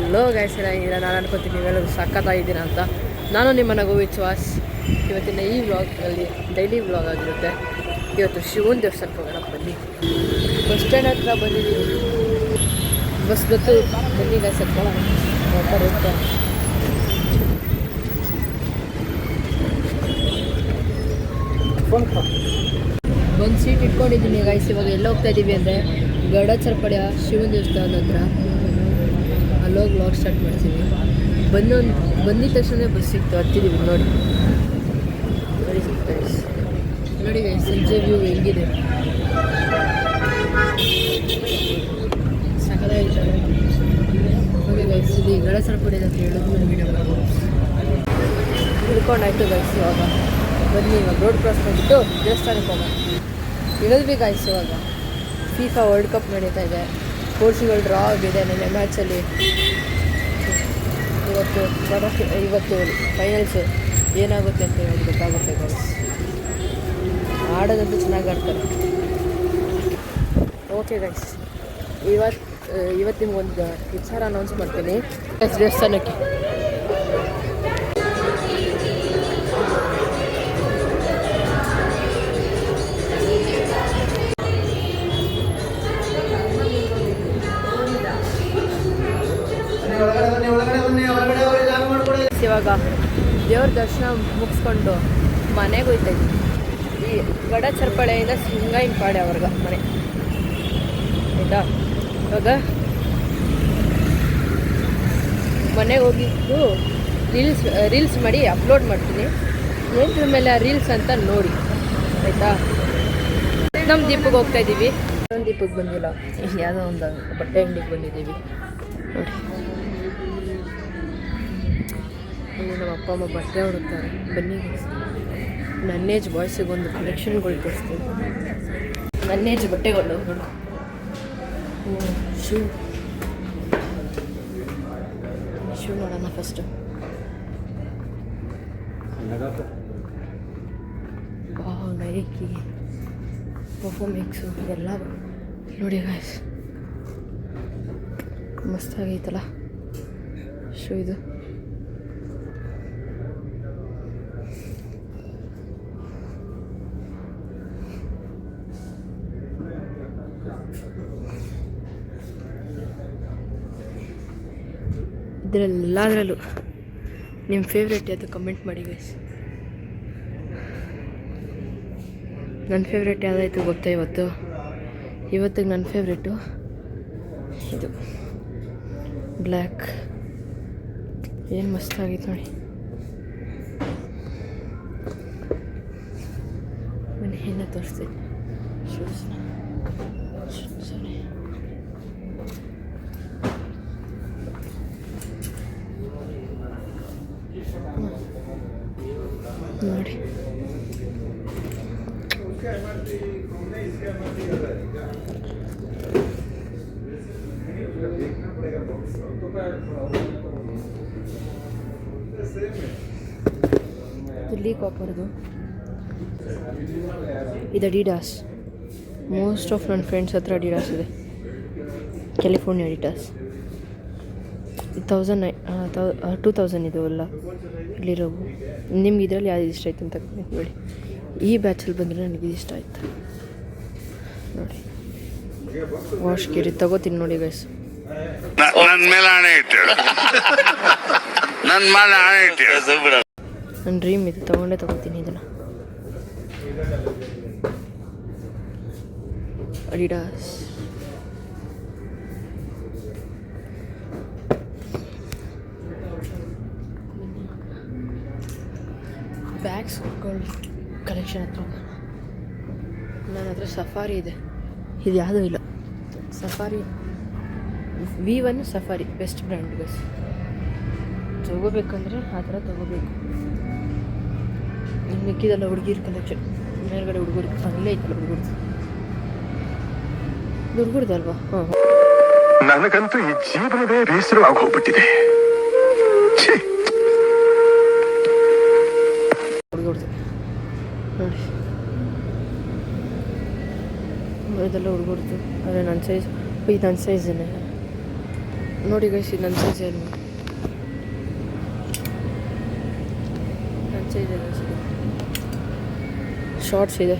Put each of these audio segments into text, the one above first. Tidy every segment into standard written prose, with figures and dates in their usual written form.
Hello guys, ಚೆನ್ನಾಗಿದ್ದೀರಾ? ನಾನು ಅನ್ಕೋತೀನಿ ನೀವೆಲ್ಲರೂ ಸಖತ್ತಾಗಿದ್ದೀರಾ ಅಂತ. ನಾನು ನಿಮ್ಮ ನಗು ವಿಶ್ವಾಸ್. ಇವತ್ತಿನ ಈ ವ್ಲಾಗಲ್ಲಿ ಡೈಲಿ ವ್ಲಾಗ್ ಆಗಿರುತ್ತೆ. ಇವತ್ತು ಶಿವನ ದೇವಸ್ಥಾನಕ್ಕೆ ಹೋಗೋಣ ಬನ್ನಿ. ಬಸ್ ಸ್ಟ್ಯಾಂಡ್ ಹತ್ರ ಬಂದಿದ್ದೀವಿ. ಬಸ್ ಗೊತ್ತು ಬನ್ನಿ ಗೈಸ್, ಹತ್ಕೊಳ್ಳೋಣ. ಬರುತ್ತೆ ಒಂದು ಸೀಟ್ ಇಟ್ಕೊಂಡಿದ್ದೀನಿ ಗೈಸ್. ಇವಾಗ ಎಲ್ಲ ಹೋಗ್ತಾ ಇದ್ದೀವಿ ಅಂದರೆ ಗಡಚರ್ಪಡೆಯ ಶಿವನ ದೇವಸ್ಥಾನದ ಹತ್ರ. ಅಲ್ಲೋಗಿ ವ್ಲಾಗ್ ಸ್ಟಾರ್ಟ್ ಮಾಡ್ತೀವಿ. ಬಂದಿದ ತಕ್ಷಣ ಬಸ್ ಸಿಕ್ತು, ಹತ್ತಿದ್ದೀವಿ. ನೋಡಿ ನೋಡಿ ಗೈಸ್, ಸಂಜೆ ವ್ಯೂ ಹೆಂಗಿದೆ, ಸಕಲಾಗಿರ್ತದೆ. ಓಕೆ ಗೈಸ್, ಇಲ್ಲಿ ಗಡಚರ್ಪಡೆ ಅಂತ ಹೇಳಿದ್ರು ವಿಡಿಯೋ ಮಾಡ್ಬೋದು. ಹಿಡ್ಕೊಂಡಾಯ್ತು ಗೈಸ್. ಇವಾಗ ಬನ್ನಿ, ಇವಾಗ ರೋಡ್ ಕ್ರಾಸ್ ಮಾಡಿಬಿಟ್ಟು ದೇವಸ್ಥಾನಕ್ಕೆ ಹೋಗೋಣ. ಇಳಿದ್ವಿ ಗೈಸ್. ಇವಾಗ ಫಿಫಾ ವರ್ಲ್ಡ್ ಕಪ್ ನಡೀತಾ ಇದೆ. ಪೋರ್ಚುಗಲ್ ಡ್ರಾ ಆಗಿದೆ ನೆನ್ನೆ ಮ್ಯಾಚಲ್ಲಿ. ಇವತ್ತು ಫೈನಲ್ಸು ಏನಾಗುತ್ತೆ ಅಂತ ಹೇಳಿ ಗೊತ್ತಾಗುತ್ತೆ ಗೈಸ್. ಆಡೋದಂತೂ ಚೆನ್ನಾಗಿ ಆಡ್ತಾರೆ. ಓಕೆ ಗೈಸ್, ಇವತ್ತು ನಿಮ್ಗೊಂದು ವಿಚಾರ ಅನೌನ್ಸ್ ಮಾಡ್ತೀನಿ. ದೇವಸ್ಥಾನಕ್ಕೆ ಇವಾಗ ದೇವ್ರ ದರ್ಶನ ಮುಗಿಸ್ಕೊಂಡು ಮನೆಗೆ ಹೋಗ್ತಾ ಇದ್ವಿ. ಈ ಗಡಚರ್ಪಳೆಯಿಂದ ಸಿಂಗಾಯಿನಪಾಡೆ ಅವ್ರಿಗೆ ಮನೆ ಆಯಿತಾ. ಇವಾಗ ಮನೆಗೆ ಹೋಗಿದ್ದು ರೀಲ್ಸ್ ಮಾಡಿ ಅಪ್ಲೋಡ್ ಮಾಡ್ತೀನಿ. ಏನ್ರ ಮೇಲೆ ಆ ರೀಲ್ಸ್ ಅಂತ ನೋಡಿ ಆಯಿತಾ. ನಮ್ಮ ದೀಪಕ್ಕೆ ಹೋಗ್ತಾ ಇದ್ದೀವಿ. ಇನ್ನೊಂದು ದೀಪಕ್ಕೆ ಬಂದಿಲ್ಲ, ಯಾವುದೋ ಒಂದು ಬಟ್ಟೆ ಅಂಗಡಿಗೆ ಬಂದಿದ್ದೀವಿ. ನೋಡಿ, ಇಲ್ಲಿ ನಮ್ಮ ಅಪ್ಪ ಅಮ್ಮ ಬಟ್ಟೆ ಹುಡುಕ್ತಾರೆ. ಬನ್ನಿ, ನನ್ನ ಏಜ್ ಬಾಯ್ಸಿಗೆ ಒಂದು ಕಲೆಕ್ಷನ್ಗಳು ತೋರಿಸ್ತೀನಿ. ನನ್ನ ಏಜ್ ಬಟ್ಟೆಗಳು ನೋಡಿ. ಶೂ ನೋಡೋಣ ಫಸ್ಟು. ನೈಕಿ, ಪರ್ಫಾರ್ಮೆನ್ಸು ಎಲ್ಲ ನೋಡಿ ಗಾಯ್ಸ್, ಮಸ್ತಾಗೈತಲ್ಲ ಶೂ ಇದು. ಇದರಲ್ಲೆಲ್ಲದರಲ್ಲೂ ನಿಮ್ಮ ಫೇವ್ರೇಟ್ ಯಾವುದು ಕಮೆಂಟ್ ಮಾಡಿ ಗೈಸ್. ನನ್ನ ಫೇವ್ರೇಟ್ ಯಾವುದಾಯ್ತು ಗೊತ್ತಾ? ಇವತ್ತಿಗೆ ನನ್ನ ಫೇವ್ರೇಟು ಇದು ಬ್ಲ್ಯಾಕ್. ಏನು ಮಸ್ತಾಗಿತ್ತು ನೋಡಿ. ಬನ್ನಿ ಇನ್ನೂ ತೋರಿಸ್ತೀನಿ ಶೂಸ್ನ. ಸರಿ, ನೋಡಿ ಇಲ್ಲಿ ಕಾಪರ್ದು. ಇದು ಅಡಿಡಾಸ್. ಮೋಸ್ಟ್ ಆಫ್ ನನ್ನ ಫ್ರೆಂಡ್ಸ್ ಹತ್ರ ಅಡಿಡಾಸ್ ಇದೆ. ಕ್ಯಾಲಿಫೋರ್ನಿಯಾ ಅಡಿಡಾಸ್ 2000 ಇದು ಅಲ್ಲ ಇಲ್ಲಿರೋವು. ನಿಮ್ಗೆ ಇದರಲ್ಲಿ ಯಾವ್ದು ಇಷ್ಟ ಆಯ್ತು ಅಂತ ಕಮೆಂಟ್ ಮಾಡಿ. ಈ ಬ್ಯಾಚಲ್ಲಿ ಬಂದರೆ ನನಗೆ ಇಷ್ಟ ಆಯ್ತು ನೋಡಿ. ವಾಶ್ ಕೇರಿ ತಗೋತೀನಿ ನೋಡಿ ಗೈಸ್. ನನ್ನ ಡ್ರೀಮ್ ಇದು, ತಗೋತೀನಿ ಇದನ್ನು. ಅಡಿಡಾಸ್ ಬ್ಯಾಗ್ಸ್ಗಳು ಕಲೆಕ್ಷನ್ ಹತ್ರ. ನನ್ನ ಹತ್ರ ಸಫಾರಿ ಇದೆ, ಇದು ಯಾವುದೂ ಇಲ್ಲ. Safari V1 Safari best brand guys. ತೊಗೋಬೇಕಂದ್ರೆ ಆ ಥರ ತೊಗೋಬೇಕು. ಇನ್ನು ಮಿಕ್ಕಿದೆಲ್ಲ ಹುಡುಗಿರ ಕಲೆಕ್ಷನ್. ಮೇಲ್ಗಡೆ ಹುಡುಗರು ಅಲ್ಲೇ ಐತಲ್ಲ ಹುಡುಗರ್ದಲ್ವಾ? ಹಾಂ, ನನಗಂತೂ ಈ ಜೀವನವೇ ಬೇಸರವಾಗಿ ಹೋಗ್ಬಿಟ್ಟಿದೆ. ಹುಡುಗರ್ದು ನೋಡಿ, ಇದೆಲ್ಲ ಹುಡುಗರ್ದು. ಆದರೆ ನನ್ನ ಸೈಜ್, ಇದು ನನ್ನ ಸೈಜನ್ನೇ. ನೋಡಿ ಗೈಸ್, ಇದು ನನ್ನ ಸೈಜ್ ಏನು, ನನ್ನ ಸೈಜ್ ಇದೆ ಗೈಸ್. ಶಾರ್ಟ್ಸ್ ಇದೆ,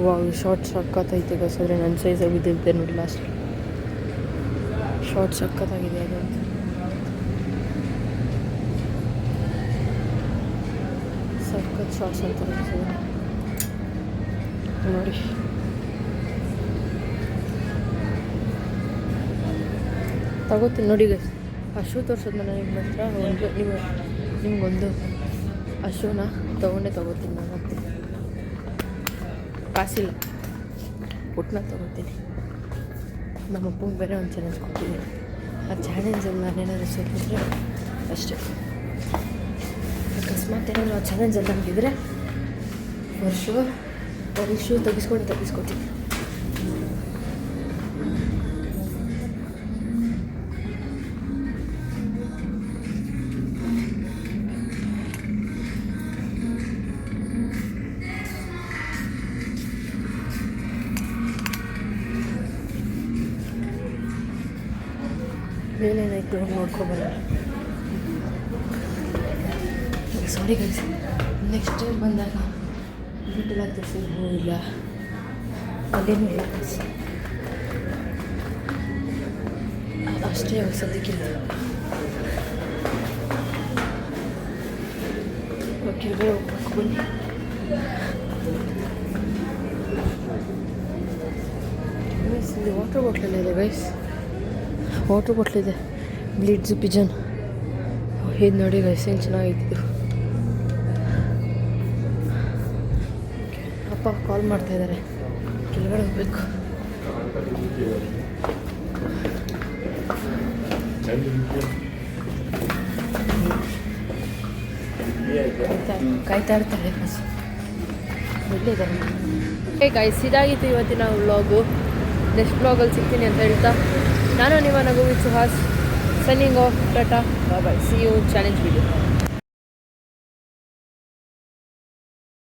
ವಾವ್ ಶಾರ್ಟ್ಸ್ ಸಕ್ಕತ್ತೈತೆ ಗೈಸ್. ಆದರೆ ನನ್ನ ಸೈಜ್ ಬಿದ್ದಿದ್ದೆ ನೋಡಿ ಲಾಸ್ಟ್. ಶಾರ್ಟ್ ಸಕ್ಕತ್ತಾಗಿದೆ ಅದು ಅಂತ. ಸಖತ್ ಶಾರ್ಟ್ಸ್ ಅಂತಾರೆ ನೋಡಿ. ತಗೋತೀನಿ ನೋಡಿ ಗೈಸ್. ಆ ಶೂ ತೋರಿಸೋದು ನಾನು ನಿಮ್ಮ ಹತ್ರ ಒಂದು ನಿಮ್ಗೊಂದು ಆ ಶೂನ ತಗೋತೀನಿ ನಾನು. ಕಾಸಿಲ್ಲ, ಪುಟ್ನ ತಗೋತೀನಿ. ನಮ್ಮ ಅಪ್ಪಂಗೆ ಬೇರೆ ಒಂದು ಚಾಲೆಂಜ್ ಕೊಟ್ಟಿದ್ದೀನಿ. ಆ ಚಾಲೆಂಜಲ್ಲಿ ನಾನೇನಾದರೂ ಸೋತಿದ್ರೆ ಅಷ್ಟೇ. ಅಕಸ್ಮಾತ್ ಏನಾದರೂ ಆ ಚಾಲೆಂಜಲ್ಲಿ ನಮಗಿದ್ರೆ ಅವ್ರಿಗೆ ಶೂ ತೆಗಿಸ್ಕೊಡ್ತೀನಿ. ಏನೇನಾಯ್ತು ನೋಡ್ಕೊಬಲ್ಲ. ಸಾರಿ ಗೈಸ್, ನೆಕ್ಸ್ಟ್ ಟೈಮ್ ಬಂದಾಗ ಬಿಟ್ಟಿಲ್ಲ ತೋರಿಸಿದ್ರು ಇಲ್ಲ, ಅದೇನೂ ಇಲ್ಲ ಗೈಸ್. ಅಷ್ಟೇ ಅವ್ರು ಸದ್ಯಕ್ಕಿಲ್ಲ. ಕೆಳಗಡೆ ಹೋಗ್ಬೇಕು ಬನ್ನಿ. ಗೈಸ್ ಇಲ್ಲಿ ವಾಟರ್ ಬಾಟ್ಲೆಲ್ಲ ಇದೆ ಗೈಸ್, ವಾಟರ್ ಬಾಟ್ಲಿದೆ. ಬ್ಲಿಟ್ಜ್ ಪಿಜನ್ ಇದು ನೋಡಿ ಗೈಸ್, ಏನು ಚೆನ್ನಾಗಿತ್ತು. ಅಪ್ಪ ಕಾಲ್ ಮಾಡ್ತಾ ಇದ್ದಾರೆ, ಕೆಳಗಡೆ ಹೋಗ್ಬೇಕು. ಕಾಯ್ತಾ ಇರ್ತಾರೆ ಬಸ್ ಇಲ್ಲಿದ್ದಾರೆ. ಗೈಸ್ ಇದಾಗಿತ್ತು ಇವತ್ತಿನ ವ್ಲಾಗು. ನೆಕ್ಸ್ಟ್ ವ್ಲಾಗಲ್ಲಿ ಸಿಗ್ತೀನಿ ಅಂತ ಹೇಳ್ತಾ ನಾನು ನಿಮ್ಮ ನಗು with Suhas signing off. Tata bye bye, see you challenge video.